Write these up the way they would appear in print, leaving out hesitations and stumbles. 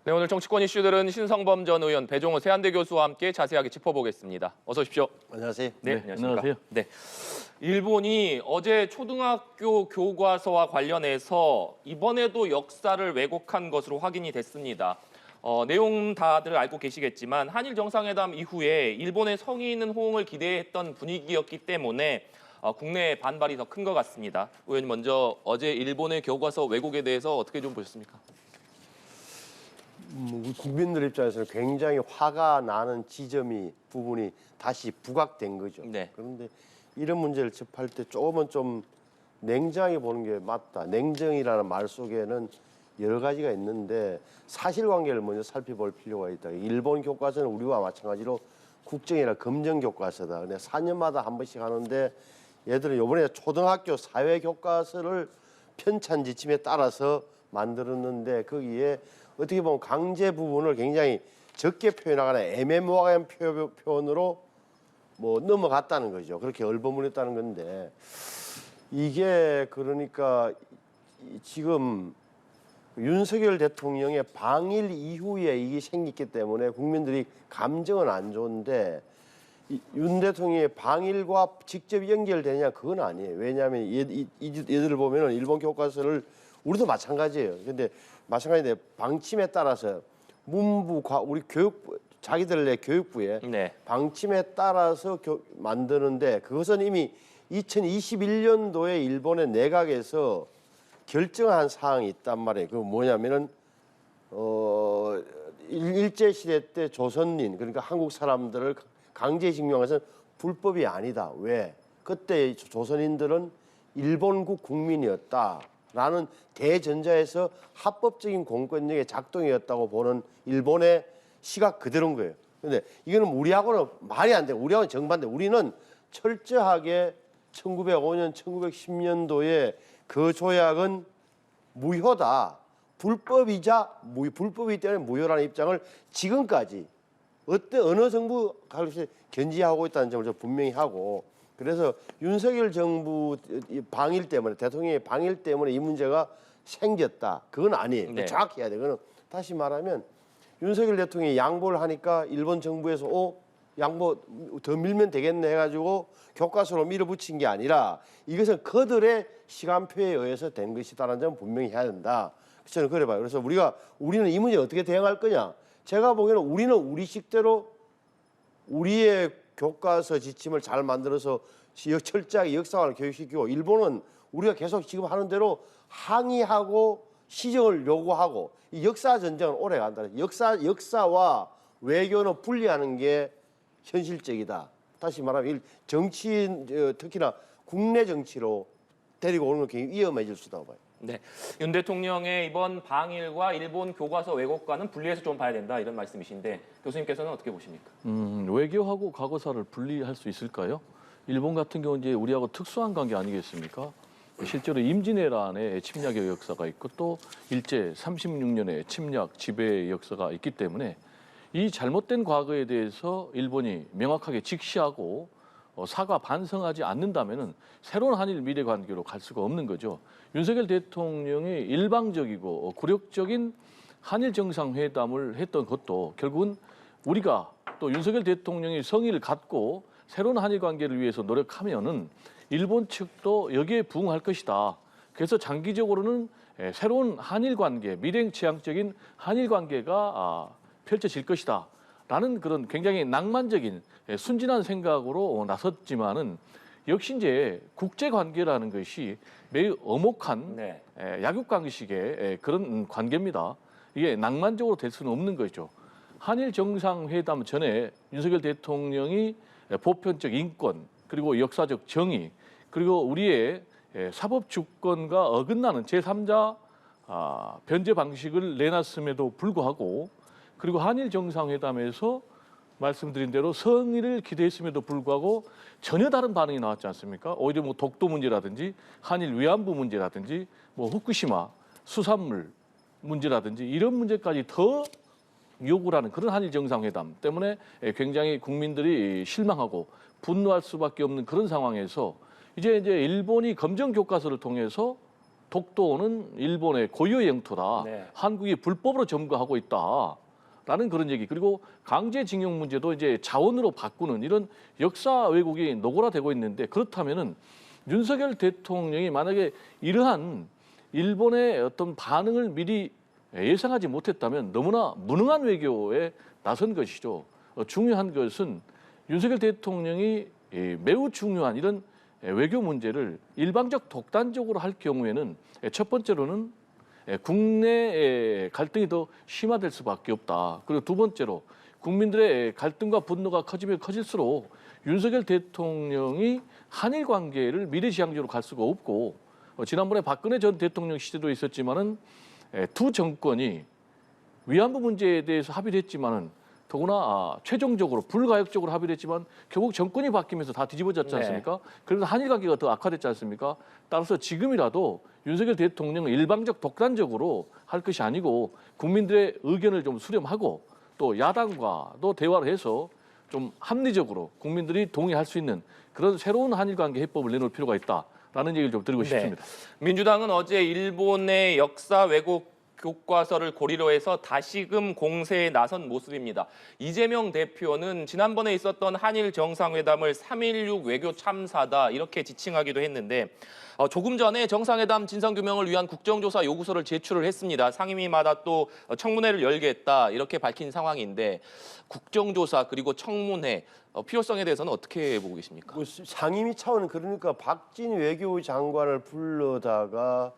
네, 오늘 정치권 이슈들은 신성범 전 의원, 배종우 세한대 교수와 함께 자세하게 짚어보겠습니다. 어서 오십시오. 안녕하세요. 네, 네, 안녕하십니까. 안녕하세요. 네, 일본이 어제 초등학교 교과서와 관련해서 이번에도 역사를 왜곡한 것으로 확인이 됐습니다. 내용 다들 알고 계시겠지만 한일 정상회담 이후에 일본의 성의 있는 호응을 기대했던 분위기였기 때문에 국내 반발이 더 큰 것 같습니다. 의원님 먼저 어제 일본의 교과서 왜곡에 대해서 어떻게 좀 보셨습니까? 우리 국민들 입장에서는 굉장히 화가 나는 부분이 다시 부각된 거죠. 네. 그런데 이런 문제를 접할 때 조금은 좀 냉정하게 보는 게 맞다. 냉정이라는 말 속에는 여러 가지가 있는데 사실관계를 먼저 살펴볼 필요가 있다. 일본 교과서는 우리와 마찬가지로 국정이나 검정 교과서다. 근데 4년마다 한 번씩 하는데 얘들은 이번에 초등학교 사회 교과서를 편찬 지침에 따라서 만들었는데 거기에 어떻게 보면 강제 부분을 굉장히 적게 표현하거나 애매모호한 표현으로 뭐 넘어갔다는 거죠. 그렇게 얼버무렸다는 건데 이게 그러니까 지금 윤석열 대통령의 방일 이후에 이게 생겼기 때문에 국민들이 감정은 안 좋은데 윤 대통령의 방일과 직접 연결되냐 그건 아니에요. 왜냐하면 얘들을 보면은 일본 교과서를 우리도 마찬가지예요. 근데 마찬가지인데 방침에 따라서 우리 교육부 자기들의 교육부에 네. 방침에 따라서 만드는데 그것은 이미 2021년도에 일본의 내각에서 결정한 사항이 있단 말이에요. 그 뭐냐면은 일제 시대 때 조선인 그러니까 한국 사람들을 강제징용해서 불법이 아니다. 왜? 그때 조선인들은 일본국 국민이었다라는 대전자에서 합법적인 공권력의 작동이었다고 보는 일본의 시각 그대로인 거예요. 근데 이거는 우리하고는 말이 안 돼. 우리하고는 정반대. 우리는 철저하게 1905년, 1910년도에 그 조약은 무효다. 불법이기 때문에 무효라는 입장을 지금까지 어느 정부가 견지하고 있다는 점을 분명히 하고 그래서 윤석열 정부 방일 때문에 대통령의 방일 때문에 이 문제가 생겼다. 그건 아니에요. 네. 정확히 해야 돼요. 그건 다시 말하면 윤석열 대통령이 양보를 하니까 일본 정부에서 양보 더 밀면 되겠네 해가지고 교과서로 밀어붙인 게 아니라 이것은 그들의 시간표에 의해서 된 것이다라는 점을 분명히 해야 된다. 저는 그래 봐요. 그래서 우리는 이 문제에 어떻게 대응할 거냐. 제가 보기에는 우리는 우리식대로 우리의 교과서 지침을 잘 만들어서 철저하게 역사관을 교육시키고 일본은 우리가 계속 지금 하는 대로 항의하고 시정을 요구하고 이 역사 전쟁은 오래 간다. 역사와 외교는 분리하는 게 현실적이다. 다시 말하면 정치인 특히나 국내 정치로 데리고 오는 건 굉장히 위험해질 수 있다고 봐요. 네, 윤 대통령의 이번 방일과 일본 교과서 왜곡과는 분리해서 좀 봐야 된다 이런 말씀이신데 교수님께서는 어떻게 보십니까? 외교하고 과거사를 분리할 수 있을까요? 일본 같은 경우는 이제 우리하고 특수한 관계 아니겠습니까? 실제로 임진왜란의 침략의 역사가 있고 또 일제 36년의 침략 지배의 역사가 있기 때문에 이 잘못된 과거에 대해서 일본이 명확하게 직시하고 사과 반성하지 않는다면은 새로운 한일 미래 관계로 갈 수가 없는 거죠. 윤석열 대통령이 일방적이고 굴욕적인 한일 정상회담을 했던 것도 결국은 우리가 또 윤석열 대통령이 성의를 갖고 새로운 한일 관계를 위해서 노력하면은 일본 측도 여기에 부응할 것이다. 그래서 장기적으로는 새로운 한일 관계, 미래지향적인 한일 관계가 펼쳐질 것이다. 라는 그런 굉장히 낭만적인 순진한 생각으로 나섰지만은 역시 이제 국제 관계라는 것이 매우 엄혹한 네. 약육강식의 그런 관계입니다. 이게 낭만적으로 될 수는 없는 거죠. 한일 정상회담 전에 윤석열 대통령이 보편적 인권 그리고 역사적 정의 그리고 우리의 사법 주권과 어긋나는 제3자 변제 방식을 내놨음에도 불구하고 그리고 한일 정상회담에서 말씀드린 대로 성의를 기대했음에도 불구하고 전혀 다른 반응이 나왔지 않습니까? 오히려 뭐 독도 문제라든지 한일 위안부 문제라든지 뭐 후쿠시마 수산물 문제라든지 이런 문제까지 더 요구를 하는 그런 한일 정상회담 때문에 굉장히 국민들이 실망하고 분노할 수밖에 없는 그런 상황에서 이제 일본이 검정 교과서를 통해서 독도는 일본의 고유의 영토다. 네. 한국이 불법으로 점거하고 있다라는 그런 얘기. 그리고 강제징용 문제도 이제 자원으로 바꾸는 이런 역사 왜곡이 노골화되고 있는데 그렇다면은 윤석열 대통령이 만약에 이러한 일본의 어떤 반응을 미리 예상하지 못했다면 너무나 무능한 외교에 나선 것이죠. 중요한 것은 윤석열 대통령이 매우 중요한 이런 외교 문제를 일방적 독단적으로 할 경우에는 첫 번째로는 국내 갈등이 더 심화될 수밖에 없다. 그리고 두 번째로 국민들의 갈등과 분노가 커지면 커질수록 윤석열 대통령이 한일 관계를 미래지향적으로 갈 수가 없고 지난번에 박근혜 전 대통령 시대도 있었지만은 두 정권이 위안부 문제에 대해서 합의를 했지만은 더구나 최종적으로 불가역적으로 합의를 했지만 결국 정권이 바뀌면서 다 뒤집어졌지 않습니까? 그래서 한일 관계가 더 악화됐지 않습니까? 따라서 지금이라도 윤석열 대통령은 일방적 독단적으로 할 것이 아니고 국민들의 의견을 좀 수렴하고 또 야당과도 대화를 해서 좀 합리적으로 국민들이 동의할 수 있는 그런 새로운 한일 관계 해법을 내놓을 필요가 있다라는 얘기를 좀 드리고 싶습니다. 민주당은 어제 일본의 역사 왜곡 교과서를 고리로 해서 다시금 공세에 나선 모습입니다. 이재명 대표는 지난번에 있었던 한일 정상회담을 3.16 외교 참사다 이렇게 지칭하기도 했는데 조금 전에 정상회담 진상규명을 위한 국정조사 요구서를 제출을 했습니다. 상임위마다 또 청문회를 열겠다 이렇게 밝힌 상황인데 국정조사 그리고 청문회 필요성에 대해서는 어떻게 보고 계십니까? 상임위 차원은 그러니까 박진 외교장관을 불러다가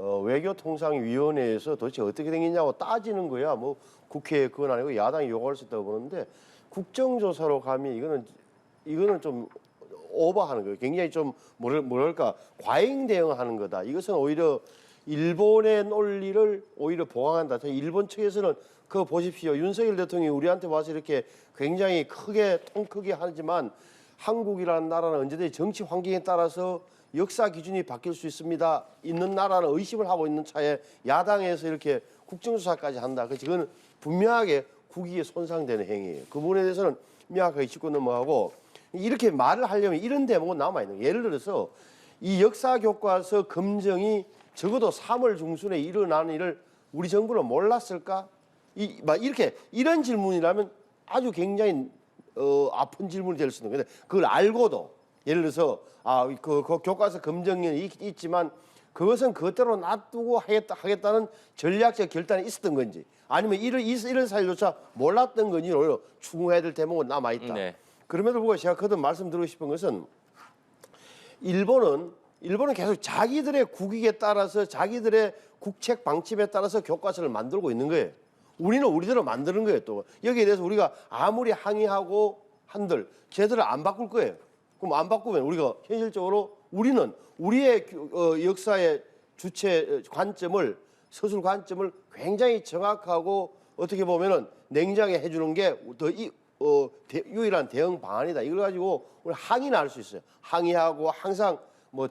외교통상위원회에서 도대체 어떻게 생겼냐고 따지는 거야. 뭐 국회에 그건 아니고 야당이 요구할 수 있다고 보는데 국정조사로 가면 이거는 좀 오버하는 거예요. 굉장히 좀 뭐랄까 과잉 대응하는 거다. 이것은 오히려 일본의 논리를 오히려 보강한다. 일본 측에서는 그거 보십시오. 윤석열 대통령이 우리한테 와서 이렇게 굉장히 통 크게 하지만 한국이라는 나라는 언제든지 정치 환경에 따라서 역사 기준이 바뀔 수 있습니다. 있는 나라는 의심을 하고 있는 차에 야당에서 이렇게 국정조사까지 한다. 그래서 이거는 분명하게 국익에 손상되는 행위예요. 그 부분에 대해서는 명확하게 짚고 넘어가고 이렇게 말을 하려면 이런 대목은 남아있는 거예요. 예를 들어서 이 역사 교과서 검증이 적어도 3월 중순에 일어나는 일을 우리 정부는 몰랐을까? 이렇게 이런 질문이라면 아주 굉장히 아픈 질문이 될 수 있는 건데 그걸 알고도 예를 들어서 그 교과서 검증이 있지만 그것은 그것대로 놔두고 하겠다는 전략적 결단이 있었던 건지 아니면 이런 사실조차 몰랐던 건지 오히려 추궁해야 될 대목은 남아있다. 네. 그럼에도 불구하고 제가 거듭 말씀드리고 싶은 것은 일본은 계속 자기들의 국익에 따라서 자기들의 국책 방침에 따라서 교과서를 만들고 있는 거예요. 우리는 우리대로 만드는 거예요. 또 여기에 대해서 우리가 아무리 항의하고 한들 제대로 안 바꿀 거예요. 그럼 안 바꾸면 우리가 현실적으로 우리는 우리의 역사의 주체 관점을 서술 관점을 굉장히 정확하고 어떻게 보면은 냉정하게 해주는 게 더 유일한 대응 방안이다. 이걸 가지고 우리 항의는 할 수 있어요. 항의하고 항상 뭐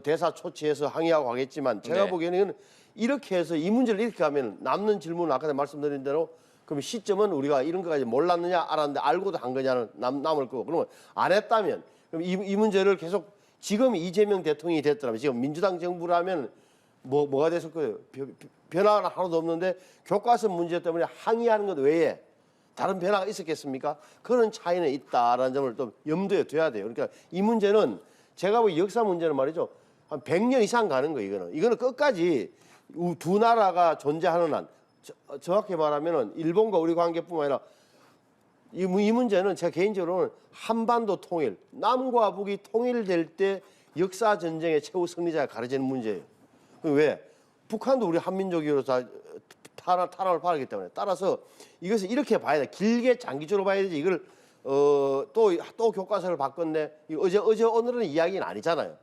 대사 초치해서 항의하고 하겠지만 제가 보기에는 이렇게 해서 이 문제를 이렇게 하면 남는 질문은 아까 말씀드린 대로 그럼 시점은 우리가 이런 거까지 몰랐느냐 알았는데 알고도 한 거냐는 남을 거고 그러면 안 했다면 그럼 이 문제를 계속 지금 이재명 대통령이 됐더라면 지금 민주당 정부라면 뭐가 됐을 거예요. 변화가 하나도 없는데 교과서 문제 때문에 항의하는 것 외에 다른 변화가 있었겠습니까? 그런 차이는 있다라는 점을 좀 염두에 둬야 돼요. 그러니까 이 문제는 제가 보기 역사 문제는 말이죠. 한 100년 이상 가는 거예요. 이거는 끝까지 두 나라가 존재하는 한 정확히 말하면은 일본과 우리 관계뿐만 아니라 이 문제는 제가 개인적으로는 한반도 통일, 남과 북이 통일될 때 역사 전쟁의 최후 승리자가 가려지는 문제예요. 왜? 북한도 우리 한민족으로 다 탄압을 받았기 때문에 따라서 이것을 이렇게 봐야 돼. 길게 장기적으로 봐야 되지. 이걸 또 교과서를 바꿨네. 어제 오늘은 이야기는 아니잖아요.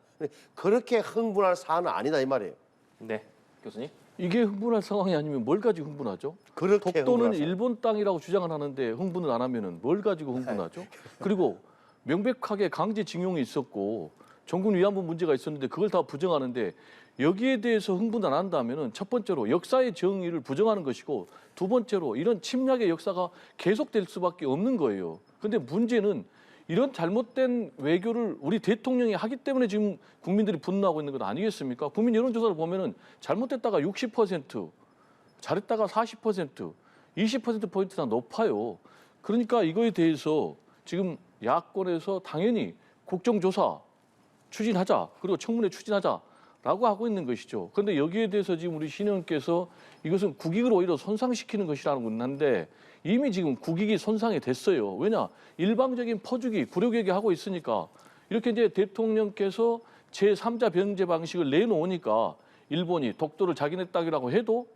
그렇게 흥분할 사안은 아니다 이 말이에요. 네, 교수님. 이게 흥분할 상황이 아니면 뭘 가지고 흥분하죠? 그렇게 독도는 흥분할 일본 땅이라고 주장을 하는데 흥분을 안 하면은 뭘 가지고 흥분하죠? 그리고 명백하게 강제징용이 있었고 정군 위안부 문제가 있었는데 그걸 다 부정하는데 여기에 대해서 흥분 안 한다면은 첫 번째로 역사의 정의를 부정하는 것이고 두 번째로 이런 침략의 역사가 계속될 수밖에 없는 거예요. 근데 문제는 이런 잘못된 외교를 우리 대통령이 하기 때문에 지금 국민들이 분노하고 있는 것 아니겠습니까? 국민 여론조사를 보면은 잘못됐다가 60%, 잘했다가 40%, 20%포인트나 높아요. 그러니까 이거에 대해서 지금 야권에서 당연히 국정조사 추진하자, 그리고 청문회 추진하자라고 하고 있는 것이죠. 그런데 여기에 대해서 지금 우리 신 의원께서 이것은 국익을 오히려 손상시키는 것이라는 건데 이미 지금 국익이 손상이 됐어요. 왜냐? 일방적인 퍼주기, 굴욕얘기 하고 있으니까 이렇게 이제 대통령께서 제3자 변제 방식을 내놓으니까 일본이 독도를 자기네 땅이라고 해도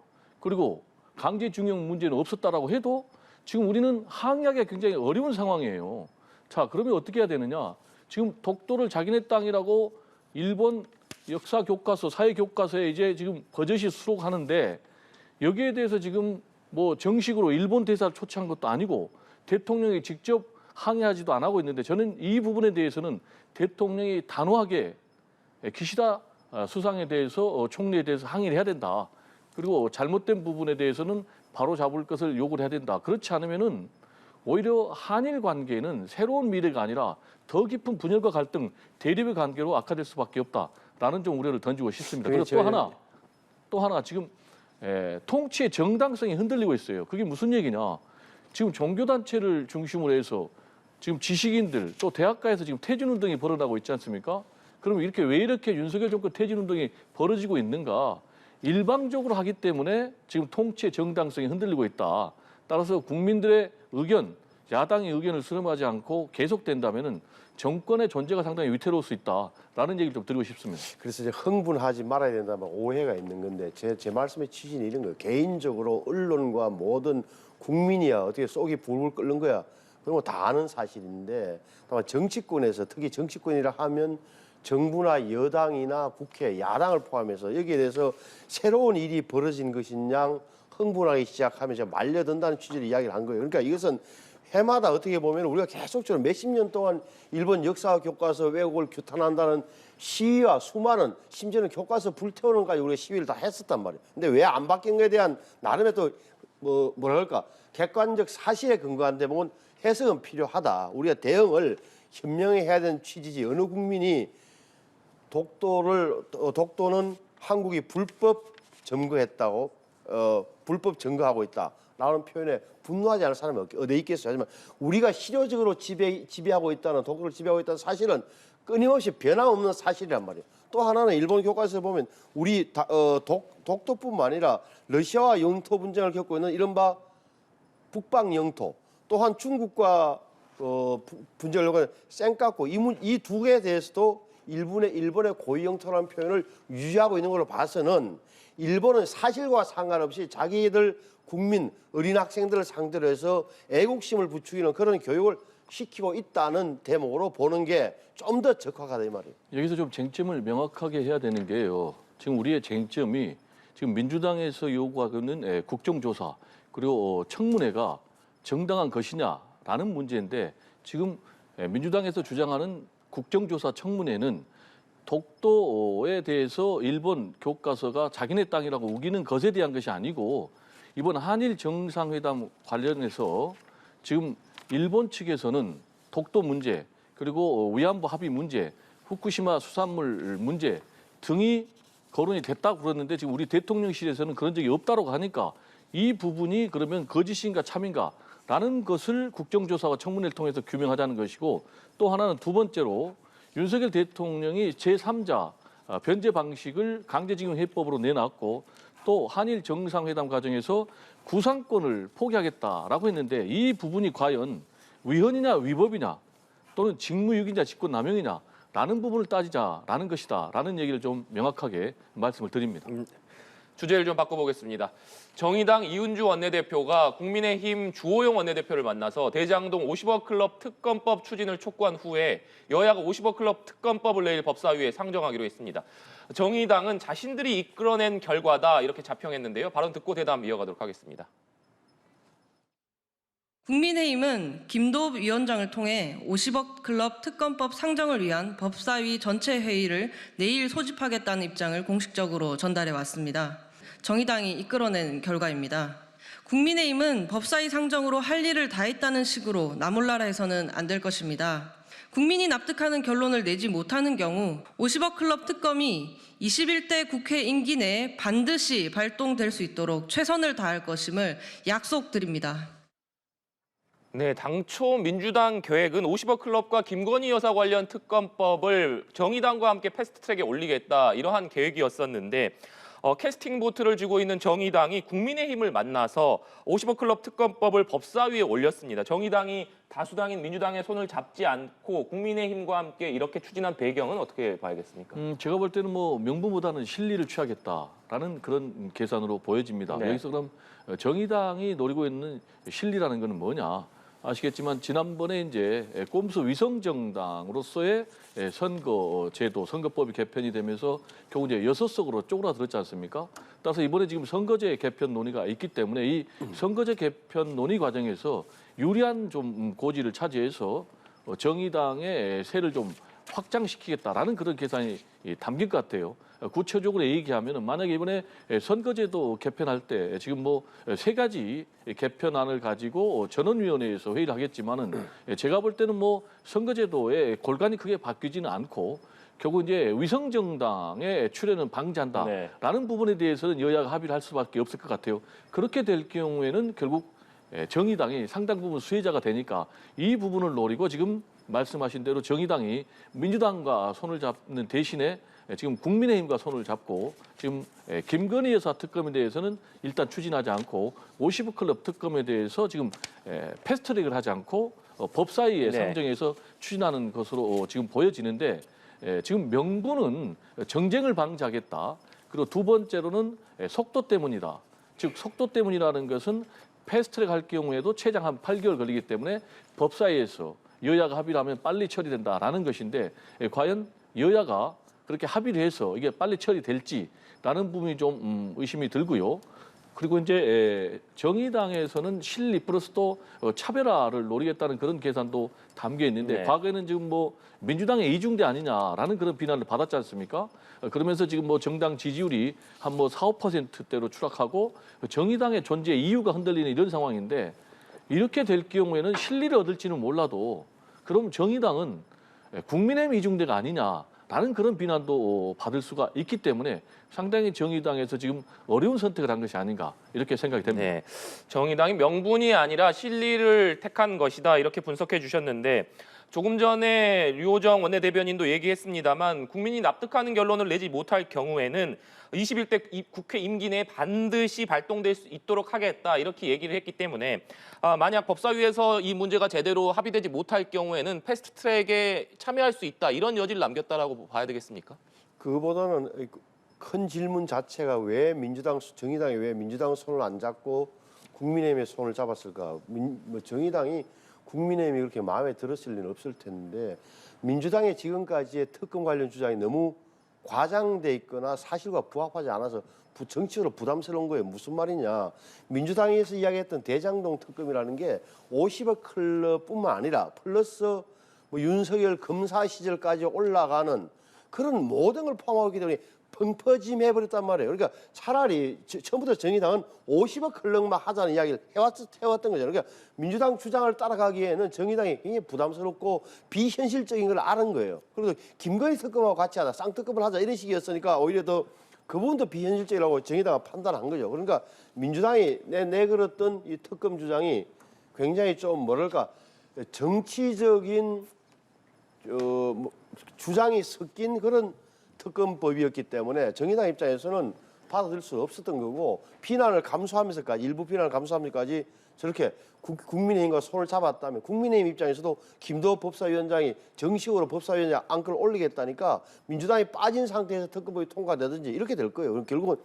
그리고 강제징용 문제는 없었다라고 해도 지금 우리는 항의하기가 굉장히 어려운 상황이에요. 자, 그러면 어떻게 해야 되느냐? 지금 독도를 자기네 땅이라고 일본 역사 교과서, 사회 교과서에 이제 지금 버젓이 수록하는데 여기에 대해서 지금 뭐 정식으로 일본 대사를 초청한 것도 아니고 대통령이 직접 항의하지도 안 하고 있는데 저는 이 부분에 대해서는 대통령이 단호하게 기시다 수상에 대해서 총리에 대해서 항의를 해야 된다. 그리고 잘못된 부분에 대해서는 바로 잡을 것을 요구를 해야 된다. 그렇지 않으면은 오히려 한일 관계는 새로운 미래가 아니라 더 깊은 분열과 갈등, 대립의 관계로 악화될 수밖에 없다라는 좀 우려를 던지고 싶습니다. 그리고 또 하나 지금 통치의 정당성이 흔들리고 있어요. 그게 무슨 얘기냐? 지금 종교단체를 중심으로 해서 지금 지식인들 또 대학가에서 지금 퇴진운동이 벌어나고 있지 않습니까? 그럼 왜 이렇게 윤석열 정권 퇴진운동이 벌어지고 있는가? 일방적으로 하기 때문에 지금 통치의 정당성이 흔들리고 있다. 따라서 국민들의 의견, 야당의 의견을 수렴하지 않고 계속된다면은 정권의 존재가 상당히 위태로울 수 있다라는 얘기를 좀 드리고 싶습니다. 그래서 이제 흥분하지 말아야 된다면 오해가 있는 건데 제 말씀의 취지는 이런 거예요. 개인적으로 언론과 모든 국민이야 어떻게 속이 불불 끓는 거야. 그런 거 다 아는 사실인데 다만 정치권에서 특히 정치권이라 하면 정부나 여당이나 국회, 야당을 포함해서 여기에 대해서 새로운 일이 벌어진 것이냐 흥분하기 시작하면서 말려든다는 취지로 이야기를 한 거예요. 그러니까 이것은 해마다 어떻게 보면 우리가 계속적으로 몇십 년 동안 일본 역사 교과서 왜곡을 규탄한다는 시위와 수많은 심지어는 교과서 불태우는 까지 우리가 시위를 다 했었단 말이에요. 근데 왜 안 바뀐 거에 대한 나름의 또 뭐랄까 객관적 사실에 근거한 데 보면 해석은 필요하다. 우리가 대응을 현명히 해야 되는 취지지. 어느 국민이 독도는 한국이 불법 점거했다고 불법 점거하고 있다라는 표현에 분노하지 않을 사람이 어디 있겠어요. 하지만 우리가 실효적으로 지배하고 있다는 독도를 지배하고 있다는 사실은 끊임없이 변함없는 사실이란 말이에요. 또 하나는 일본 교과서에 보면 우리 독도뿐만 아니라 러시아와 영토 분쟁을 겪고 있는 이른바 북방 영토 또한 중국과 분쟁을 겪고 있는 센카쿠 이 두 개에 대해서도 일본의 고유 영토라는 표현을 유지하고 있는 걸로 봐서는 일본은 사실과 상관없이 자기들 국민, 어린 학생들을 상대로 해서 애국심을 부추기는 그런 교육을 시키고 있다는 대목으로 보는 게 좀 더 적확하다 이 말이에요. 여기서 좀 쟁점을 명확하게 해야 되는 게요. 지금 우리의 쟁점이 지금 민주당에서 요구하고 있는 국정조사 그리고 청문회가 정당한 것이냐라는 문제인데 지금 민주당에서 주장하는 국정조사 청문회는 독도에 대해서 일본 교과서가 자기네 땅이라고 우기는 것에 대한 것이 아니고 이번 한일 정상회담 관련해서 지금 일본 측에서는 독도 문제 그리고 위안부 합의 문제, 후쿠시마 수산물 문제 등이 거론이 됐다고 그러는데 지금 우리 대통령실에서는 그런 적이 없다고 하니까 이 부분이 그러면 거짓인가 참인가라는 것을 국정조사와 청문회를 통해서 규명하자는 것이고 또 하나는 두 번째로 윤석열 대통령이 제3자 변제 방식을 강제징용 해법으로 내놨고 또 한일 정상회담 과정에서 구상권을 포기하겠다라고 했는데 이 부분이 과연 위헌이냐 위법이냐 또는 직무유기냐 직권남용이냐라는 부분을 따지자라는 것이다라는 얘기를 좀 명확하게 말씀을 드립니다. 주제를 좀 바꿔보겠습니다. 정의당 이은주 원내대표가 국민의힘 주호영 원내대표를 만나서 대장동 50억 클럽 특검법 추진을 촉구한 후에 여야가 50억 클럽 특검법을 내일 법사위에 상정하기로 했습니다. 정의당은 자신들이 이끌어낸 결과다 이렇게 자평했는데요. 발언 듣고 대담 이어가도록 하겠습니다. 국민의힘은 김도읍 위원장을 통해 50억 클럽 특검법 상정을 위한 법사위 전체 회의를 내일 소집하겠다는 입장을 공식적으로 전달해 왔습니다. 정의당이 이끌어낸 결과입니다. 국민의힘은 법사위 상정으로 할 일을 다했다는 식으로 나몰라라 해서는 안 될 것입니다. 국민이 납득하는 결론을 내지 못하는 경우 50억 클럽 특검이 21대 국회 임기 내에 반드시 발동될 수 있도록 최선을 다할 것임을 약속드립니다. 네, 당초 민주당 계획은 50억 클럽과 김건희 여사 관련 특검법을 정의당과 함께 패스트트랙에 올리겠다 이러한 계획이었었는데 캐스팅 보트를 쥐고 있는 정의당이 국민의힘을 만나서 50억 클럽 특검법을 법사위에 올렸습니다. 정의당이 다수당인 민주당의 손을 잡지 않고 국민의힘과 함께 이렇게 추진한 배경은 어떻게 봐야겠습니까? 제가 볼 때는 뭐 명분보다는 실리를 취하겠다라는 그런 계산으로 보여집니다. 네. 여기서 그럼 정의당이 노리고 있는 실리라는 것은 뭐냐? 아시겠지만 지난번에 이제 꼼수 위성정당으로서의 선거 제도, 선거법이 개편이 되면서 결국 이제 6석으로 쪼그라들었지 않습니까? 따라서 이번에 지금 선거제 개편 논의가 있기 때문에 이 선거제 개편 논의 과정에서 유리한 좀 고지를 차지해서 정의당의 세를 좀 확장시키겠다라는 그런 계산이 담긴 것 같아요. 구체적으로 얘기하면 만약에 이번에 선거제도 개편할 때 지금 뭐 3가지 개편안을 가지고 전원위원회에서 회의를 하겠지만은 제가 볼 때는 뭐 선거제도의 골간이 크게 바뀌지는 않고 결국 이제 위성정당의 출현은 방지한다라는 부분에 대해서는 여야가 합의를 할 수밖에 없을 것 같아요. 그렇게 될 경우에는 결국 정의당이 상당 부분 수혜자가 되니까 이 부분을 노리고 지금 말씀하신 대로 정의당이 민주당과 손을 잡는 대신에 지금 국민의힘과 손을 잡고 지금 김건희 여사 특검에 대해서는 일단 추진하지 않고 50억 클럽 특검에 대해서 지금 패스트트랙을 하지 않고 법사위에 네. 상정해서 추진하는 것으로 지금 보여지는데 지금 명분은 정쟁을 방지하겠다. 그리고 두 번째로는 속도 때문이다. 즉 속도 때문이라는 것은 패스트트랙 할 경우에도 최장 한 8개월 걸리기 때문에 법사위에서 여야가 합의를 하면 빨리 처리된다라는 것인데 과연 여야가 그렇게 합의를 해서 이게 빨리 처리될지라는 부분이 좀 의심이 들고요. 그리고 이제 정의당에서는 실리 플러스 또 차별화를 노리겠다는 그런 계산도 담겨 있는데 네. 과거에는 지금 뭐 민주당의 이중대 아니냐라는 그런 비난을 받았지 않습니까? 그러면서 지금 뭐 정당 지지율이 한 뭐 4, 5%대로 추락하고 정의당의 존재 이유가 흔들리는 이런 상황인데 이렇게 될 경우에는 실리를 얻을지는 몰라도 그럼 정의당은 국민의힘 이중대가 아니냐라는 그런 비난도 받을 수가 있기 때문에 상당히 정의당에서 지금 어려운 선택을 한 것이 아닌가 이렇게 생각이 됩니다. 네, 정의당이 명분이 아니라 실리를 택한 것이다 이렇게 분석해 주셨는데 조금 전에 류호정 원내대변인도 얘기했습니다만 국민이 납득하는 결론을 내지 못할 경우에는 21대 국회 임기 내에 반드시 발동될 수 있도록 하겠다 이렇게 얘기를 했기 때문에 만약 법사위에서 이 문제가 제대로 합의되지 못할 경우에는 패스트트랙에 참여할 수 있다 이런 여지를 남겼다라고 봐야 되겠습니까? 그거보다는 큰 질문 자체가 왜 정의당이 왜 민주당 손을 안 잡고 국민의힘의 손을 잡았을까? 정의당이 국민의힘이 그렇게 마음에 들었을 리는 없을 텐데 민주당의 지금까지의 특검 관련 주장이 너무 과장돼 있거나 사실과 부합하지 않아서 정치적으로 부담스러운 거예요. 무슨 말이냐? 민주당에서 이야기했던 대장동 특검이라는 게 50억 클럽뿐만 아니라 플러스 뭐 윤석열 검사 시절까지 올라가는 그런 모든 걸 포함하기 때문에 펑퍼짐해버렸단 말이에요. 그러니까 차라리 처음부터 정의당은 50억 클럽만 하자는 이야기를 해왔던 거죠. 그러니까 민주당 주장을 따라가기에는 정의당이 굉장히 부담스럽고 비현실적인 걸 아는 거예요. 그래서 김건희 특검하고 같이 하자, 쌍특검을 하자 이런 식이었으니까 오히려 더 그 부분도 비현실적이라고 정의당은 판단한 거죠. 그러니까 민주당이 내걸었던 이 특검 주장이 굉장히 좀 뭐랄까 정치적인 주장이 섞인 그런 특검법이었기 때문에 정의당 입장에서는 받아들일 수 없었던 거고 비난을 감수하면서까지 일부 비난을 감수하면서까지 저렇게 국민의힘과 손을 잡았다면 국민의힘 입장에서도 김도읍 법사위원장이 정식으로 법사위원장 안건을 올리겠다니까 민주당이 빠진 상태에서 특검법이 통과되든지 이렇게 될 거예요. 그럼 결국은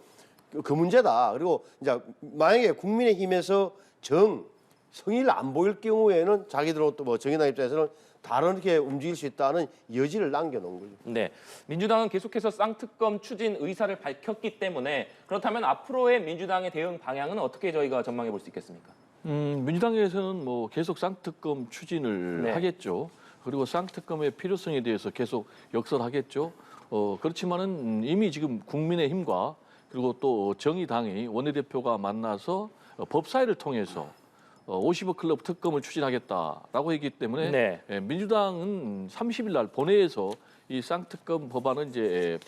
그 문제다. 그리고 이제 만약에 국민의힘에서 성의를 안 보일 경우에는 자기들은 또 뭐 정의당 입장에서는 다르게 움직일 수 있다는 여지를 남겨놓은 거죠. 네, 민주당은 계속해서 쌍특검 추진 의사를 밝혔기 때문에 그렇다면 앞으로의 민주당의 대응 방향은 어떻게 저희가 전망해 볼 수 있겠습니까? 민주당에서는 뭐 계속 쌍특검 추진을 네. 하겠죠. 그리고 쌍특검의 필요성에 대해서 계속 역설하겠죠. 그렇지만은 이미 지금 국민의힘과 그리고 또 정의당이 원내대표가 만나서 법사위를 통해서 50억 클럽 특검을 추진하겠다라고 했기 때문에 네. 민주당은 30일 날 본회의에서 이 쌍특검 법안을 이제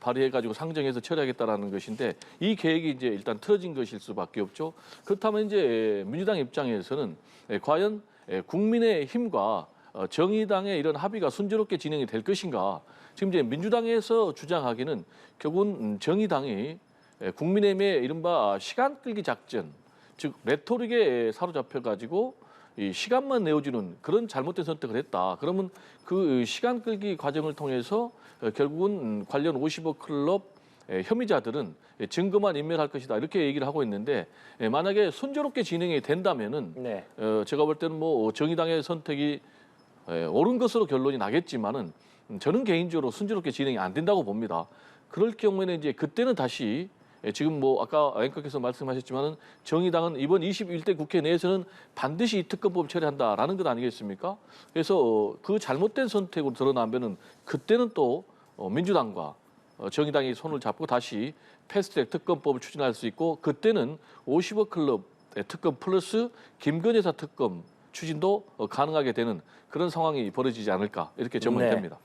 발의해가지고 상정해서 처리하겠다라는 것인데 이 계획이 이제 일단 틀어진 것일 수밖에 없죠. 그렇다면 이제 민주당 입장에서는 과연 국민의힘과 정의당의 이런 합의가 순조롭게 진행이 될 것인가? 지금 이제 민주당에서 주장하기는 결국은 정의당이 국민의힘의 이른바 시간 끌기 작전, 즉 레토릭에 사로잡혀가지고 이 시간만 내어주는 그런 잘못된 선택을 했다. 그러면 그 시간 끌기 과정을 통해서 결국은 관련 50억 클럽 혐의자들은 증거만 인멸할 것이다. 이렇게 얘기를 하고 있는데 만약에 순조롭게 진행이 된다면은 네. 제가 볼 때는 뭐 정의당의 선택이 옳은 것으로 결론이 나겠지만은 저는 개인적으로 순조롭게 진행이 안 된다고 봅니다. 그럴 경우에는 이제 그때는 다시 지금 뭐 아까 앵커께서 말씀하셨지만은 정의당은 이번 21대 국회 내에서는 반드시 이 특검법 처리한다라는 것 아니겠습니까? 그래서 그 잘못된 선택으로 드러나면은 그때는 또 민주당과 정의당이 손을 잡고 다시 패스트트랙 특검법을 추진할 수 있고 그때는 50억 클럽 특검 플러스 김건희 여사 특검 추진도 가능하게 되는 그런 상황이 벌어지지 않을까 이렇게 전망이 네. 됩니다.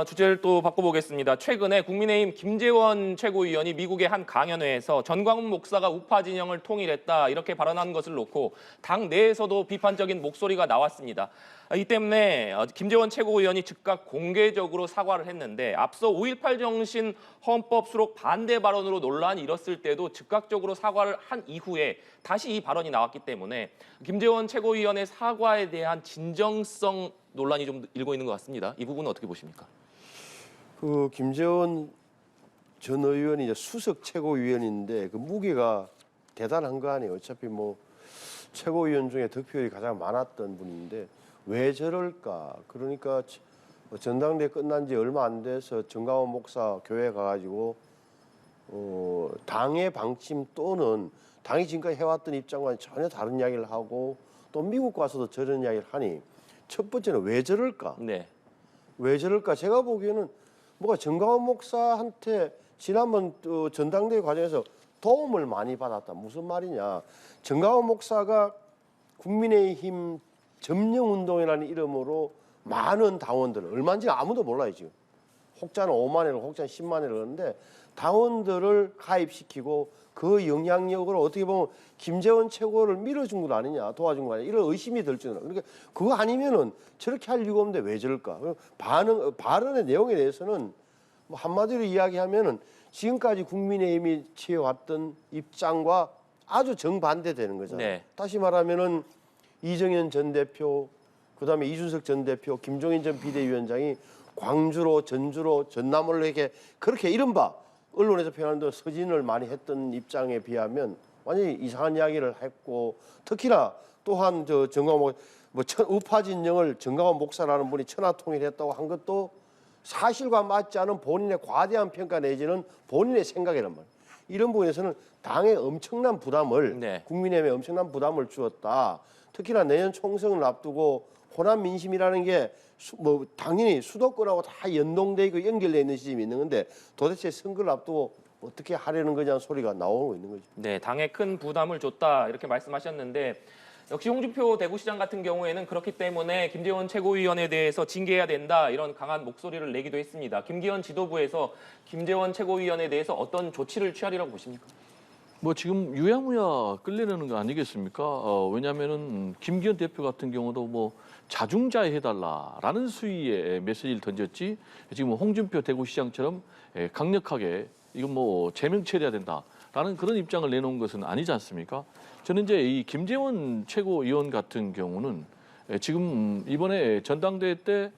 주제를 또 바꿔보겠습니다. 최근에 국민의힘 김재원 최고위원이 미국의 한 강연회에서 전광훈 목사가 우파 진영을 통일했다 이렇게 발언한 것을 놓고 당 내에서도 비판적인 목소리가 나왔습니다. 이 때문에 김재원 최고위원이 즉각 공개적으로 사과를 했는데 앞서 5.18 정신 헌법 수록 반대 발언으로 논란이 일었을 때도 즉각적으로 사과를 한 이후에 다시 이 발언이 나왔기 때문에 김재원 최고위원의 사과에 대한 진정성 논란이 좀 일고 있는 것 같습니다. 이 부분은 어떻게 보십니까? 그 김재원 전 의원이 이제 수석 최고위원인데 그 무게가 대단한 거 아니에요. 어차피 뭐 최고위원 중에 득표율이 가장 많았던 분인데 왜 저럴까? 그러니까 전당대 끝난 지 얼마 안 돼서 정강원 목사 교회 가가지고 당의 방침 또는 당이 지금까지 해왔던 입장과는 전혀 다른 이야기를 하고 또 미국 가서도 저런 이야기를 하니 첫 번째는 왜 저럴까? 네. 왜 저럴까? 제가 보기에는 뭐가 정강원 목사한테 지난번 전당대회 과정에서 도움을 많이 받았다. 무슨 말이냐? 정강원 목사가 국민의힘 점령운동이라는 이름으로 많은 당원들, 얼마인지 아무도 몰라요 지금. 혹자는 5만 회를, 혹자는 10만 회를 하는데 당원들을 가입시키고 그 영향력으로 어떻게 보면 김재원 최고를 밀어준 건 아니냐, 도와준 거 아니냐, 이런 의심이 들 줄은. 그러니까 그거 아니면은 저렇게 할 이유가 없는데 왜 저럴까? 발언의 내용에 대해서는 뭐 한마디로 이야기하면은 지금까지 국민의힘이 취해왔던 입장과 아주 정반대되는 거잖아요. 네. 다시 말하면은 이정현 전 대표, 그다음에 이준석 전 대표, 김종인 전 비대위원장이 광주로, 전주로, 전남으로 이렇게 그렇게 이른바 언론에서 표현하는 대로 서진을 많이 했던 입장에 비하면 완전히 이상한 이야기를 했고 특히나 또한 정강원 우파 진영을 정강원 목사라는 분이 천하통일했다고 한 것도 사실과 맞지 않은 본인의 과대한 평가 내지는 본인의 생각이란 말이에요. 이런 부분에서는 당에 엄청난 부담을 네. 국민의힘에 엄청난 부담을 주었다. 특히나 내년 총선을 앞두고 호남 민심이라는 게 뭐 당연히 수도권하고 다 연동돼 있고 연결돼 있는 시점이 있는 건데 도대체 선거를 앞두고 어떻게 하려는 거냐는 소리가 나오고 있는 거죠. 네, 당에 큰 부담을 줬다 이렇게 말씀하셨는데 역시 홍준표 대구시장 같은 경우에는 그렇기 때문에 김재원 최고위원에 대해서 징계해야 된다 이런 강한 목소리를 내기도 했습니다. 김기현 지도부에서 김재원 최고위원에 대해서 어떤 조치를 취하리라고 보십니까? 뭐 지금 유야무야 끌려내는 거 아니겠습니까? 왜냐하면은 김기현 대표 같은 경우도 뭐 자중자애 해달라라는 수위의 메시지를 던졌지 지금 홍준표 대구시장처럼 강력하게 이건 뭐 제명 처리해야 된다라는 그런 입장을 내놓은 것은 아니지 않습니까? 저는 이제 이 김재원 최고위원 같은 경우는 지금 이번에 전당대회 때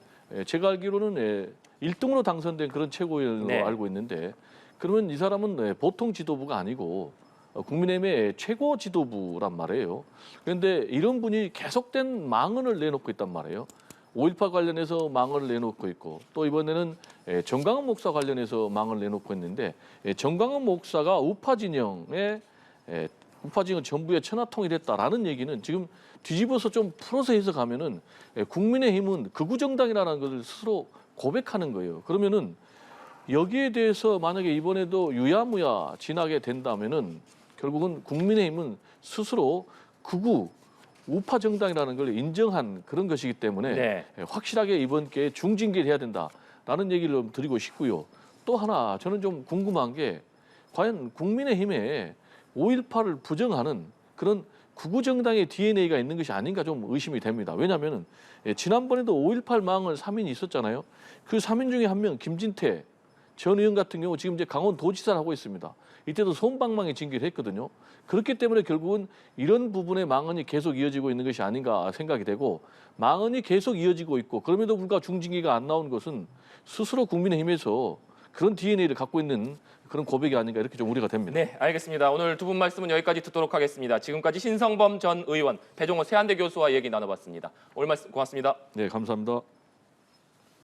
제가 알기로는 1등으로 당선된 그런 최고위원으로 네. 알고 있는데 그러면 이 사람은 보통 지도부가 아니고 국민의힘의 최고 지도부란 말이에요. 그런데 이런 분이 계속된 망언을 내놓고 있단 말이에요. 5.18 관련해서 망언을 내놓고 있고 또 이번에는 정강원 목사 관련해서 망언을 내놓고 있는데 정강원 목사가 우파 진영을 전부에 천하통일했다라는 얘기는 지금 뒤집어서 좀 풀어서 해석하면은 국민의힘은 극우 정당이라는 것을 스스로 고백하는 거예요. 그러면은 여기에 대해서 만약에 이번에도 유야무야 지나게 된다면은 결국은 국민의힘은 스스로 극우 우파 정당이라는 걸 인정한 그런 것이기 때문에 네. 확실하게 이번 기회에 중징계를 해야 된다라는 얘기를 좀 드리고 싶고요. 또 하나 저는 좀 궁금한 게 과연 국민의힘에 5.18을 부정하는 그런 극우 정당의 DNA가 있는 것이 아닌가 좀 의심이 됩니다. 왜냐하면 지난번에도 5.18 망언 3인이 있었잖아요. 그 3인 중에 한 명 김진태 전 의원 같은 경우 지금 이제 강원도지사를 하고 있습니다. 이때도 솜방망이 징계를 했거든요. 그렇기 때문에 결국은 이런 부분의 망언이 계속 이어지고 있는 것이 아닌가 생각이 되고 망언이 계속 이어지고 있고 그럼에도 불구하고 중징계가 안 나온 것은 스스로 국민의힘에서 그런 DNA를 갖고 있는 그런 고백이 아닌가 이렇게 좀 우려가 됩니다. 네, 알겠습니다. 오늘 두 분 말씀은 여기까지 듣도록 하겠습니다. 지금까지 신성범 전 의원, 배종호 세한대 교수와 얘기 나눠봤습니다. 오늘 말씀 고맙습니다. 네, 감사합니다.